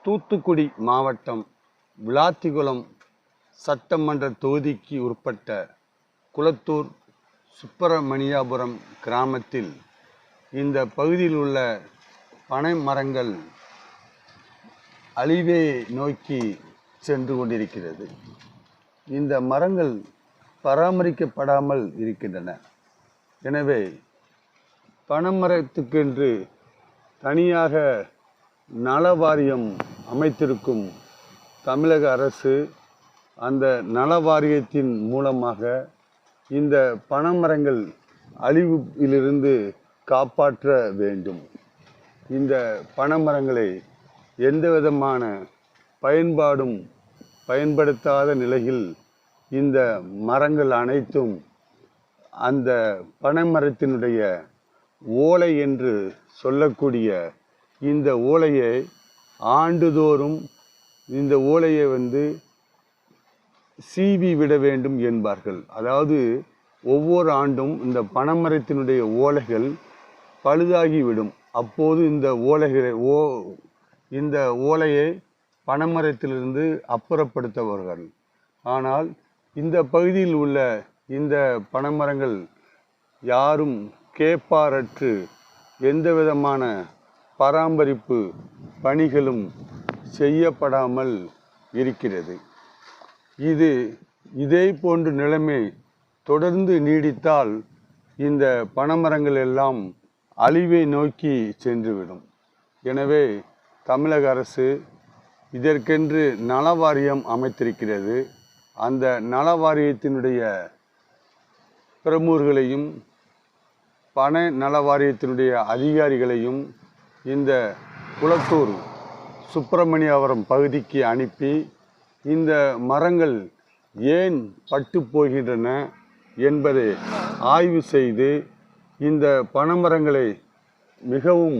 தூத்துக்குடி மாவட்டம் விளாத்திகுளம் சட்டமன்ற தொகுதிக்கு உட்பட்ட குளத்தூர் சுப்பிரமணியாபுரம் கிராமத்தில் இந்த பகுதியில் உள்ள பனை மரங்கள் அழிவை நோக்கி சென்று கொண்டிருக்கிறது. இந்த மரங்கள் பராமரிக்கப்படாமல் இருக்கின்றன. எனவே பனைமரத்துக்கென்று தனியாக நல வாரியம் அமைத்திருக்கும் தமிழக அரசு அந்த நல வாரியத்தின் மூலமாக இந்த பனைமரங்கள் அழிவிலிருந்து காப்பாற்ற வேண்டும். இந்த பனைமரங்களை எந்த விதமான பயன்பாடும் பயன்படுத்தாத நிலையில் இந்த மரங்கள் அனைத்தும் அந்த பனைமரத்தினுடைய ஓலை என்று சொல்லக்கூடிய இந்த ஓலையை ஆண்டுதோறும் இந்த ஓலையை சீவி விட வேண்டும் என்பார்கள். அதாவது ஒவ்வொரு ஆண்டும் இந்த பனைமரத்தினுடைய ஓலைகள் பழுதாகிவிடும். அப்போது இந்த ஓலையை பனைமரத்திலிருந்து அப்புறப்படுத்துவார்கள். ஆனால் இந்த பகுதியில் உள்ள இந்த பனைமரங்கள் யாரும் கேட்பாரற்று எந்த விதமான பராமரிப்பு பணிகளும் செய்யப்படாமல் இருக்கிறது. இதே போன்ற நிலைமை தொடர்ந்து நீடித்தால் இந்த பனைமரங்கள் எல்லாம் அழிவை நோக்கி சென்றுவிடும். எனவே தமிழக அரசு இதற்கென்று நல வாரியம் அமைத்திருக்கிறது. அந்த நல வாரியத்தினுடைய பிரமுகர்களையும் பனை நல வாரியத்தினுடைய அதிகாரிகளையும் இந்த குளத்தூர் சுப்பிரமணியாபுரம் பகுதிக்கு அனுப்பி இந்த மரங்கள் ஏன் பட்டு போகின்றன என்பதை ஆய்வு செய்து இந்த பனைமரங்களை மிகவும்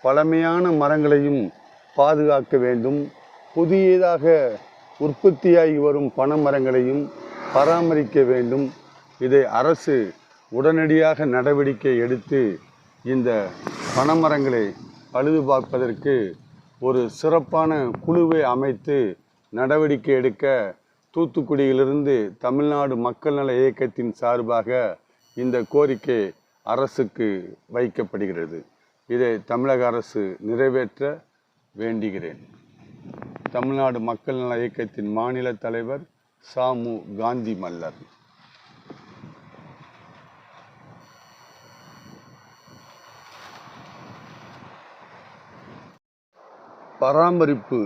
பழமையான மரங்களையும் பாதுகாக்க வேண்டும். புதியதாக உற்பத்தியாகி வரும் பனைமரங்களையும் பராமரிக்க வேண்டும். இதை அரசு உடனடியாக நடவடிக்கை எடுத்து இந்த பனைமரங்களை பழுது பார்ப்பதற்கு ஒரு சிறப்பான குழுவை அமைத்து நடவடிக்கை எடுக்க தூத்துக்குடியிலிருந்து தமிழ்நாடு மக்கள் நல இயக்கத்தின் சார்பாக இந்த கோரிக்கை அரசுக்கு வைக்கப்படுகிறது. இதை தமிழக அரசு நிறைவேற்ற வேண்டுகிறேன். தமிழ்நாடு மக்கள் நல இயக்கத்தின் மாநில தலைவர் சாமு காந்தி மல்லர். பராமரிப்பு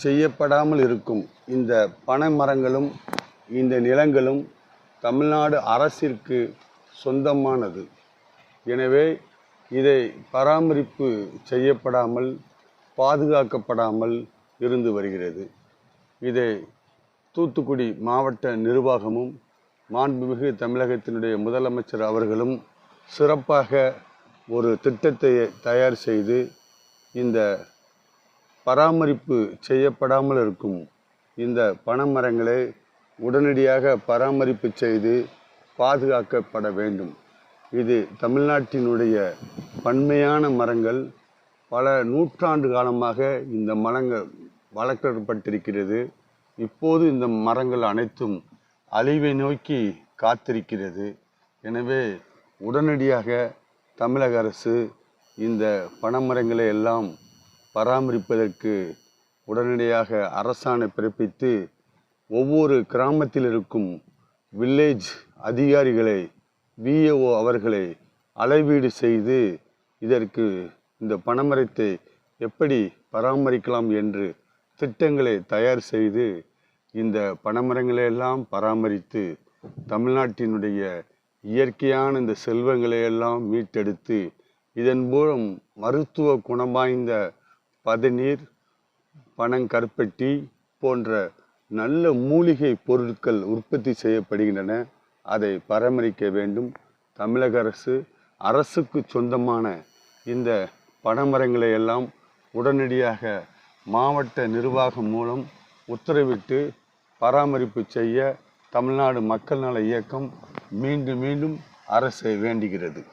செய்யப்படாமல் இருக்கும் இந்த பனை மரங்களும் இந்த நிலங்களும் தமிழ்நாடு அரசிற்கு சொந்தமானது. எனவே இதை பராமரிப்பு செய்யப்படாமல் பாதுகாக்கப்படாமல் இருந்து வருகிறது. இதை தூத்துக்குடி மாவட்ட நிர்வாகமும் மாண்புமிகு தமிழகத்தினுடைய முதலமைச்சர் அவர்களும் சிறப்பாக ஒரு திட்டத்தை தயார் செய்து இந்த பராமரிப்பு செய்யப்படாமல் இருக்கும் இந்த பனைமரங்களை உடனடியாக பராமரிப்பு செய்து பாதுகாக்கப்பட வேண்டும். இது தமிழ்நாட்டினுடைய பன்மையான மரங்கள். பல நூற்றாண்டு காலமாக இந்த மரங்கள் வளர்க்கப்பட்டிருக்கிறது. இப்போது இந்த மரங்கள் அனைத்தும் அழிவை நோக்கி காத்திருக்கிறது. எனவே உடனடியாக தமிழக அரசு இந்த பனைமரங்களை எல்லாம் பராமரிப்பதற்கு உடனடியாக அரசாணை பிறப்பித்து ஒவ்வொரு கிராமத்தில் இருக்கும் வில்லேஜ் அதிகாரிகளை விஏஓ அவர்களை அளவீடு செய்து இதற்கு இந்த பனைமரத்தை எப்படி பராமரிக்கலாம் என்று திட்டங்களை தயார் செய்து இந்த பனைமரங்களை எல்லாம் பராமரித்து தமிழ்நாட்டினுடைய இயற்கையான இந்த செல்வங்களை எல்லாம் மீட்டெடுத்து இதன் மூலம் மருத்துவ குணம் வாய்ந்த பதநீர், பனங்கருப்பட்டி போன்ற நல்ல மூலிகை பொருட்கள் உற்பத்தி செய்யப்படுகின்றன. அதை பராமரிக்க வேண்டும். தமிழக அரசுக்கு சொந்தமான இந்த பனைமரங்களை எல்லாம் உடனடியாக மாவட்ட நிர்வாகம் மூலம் உத்தரவிட்டு பராமரிப்பு செய்ய தமிழ்நாடு மக்கள் நல இயக்கம் மீண்டும் அரசை வேண்டுகிறது.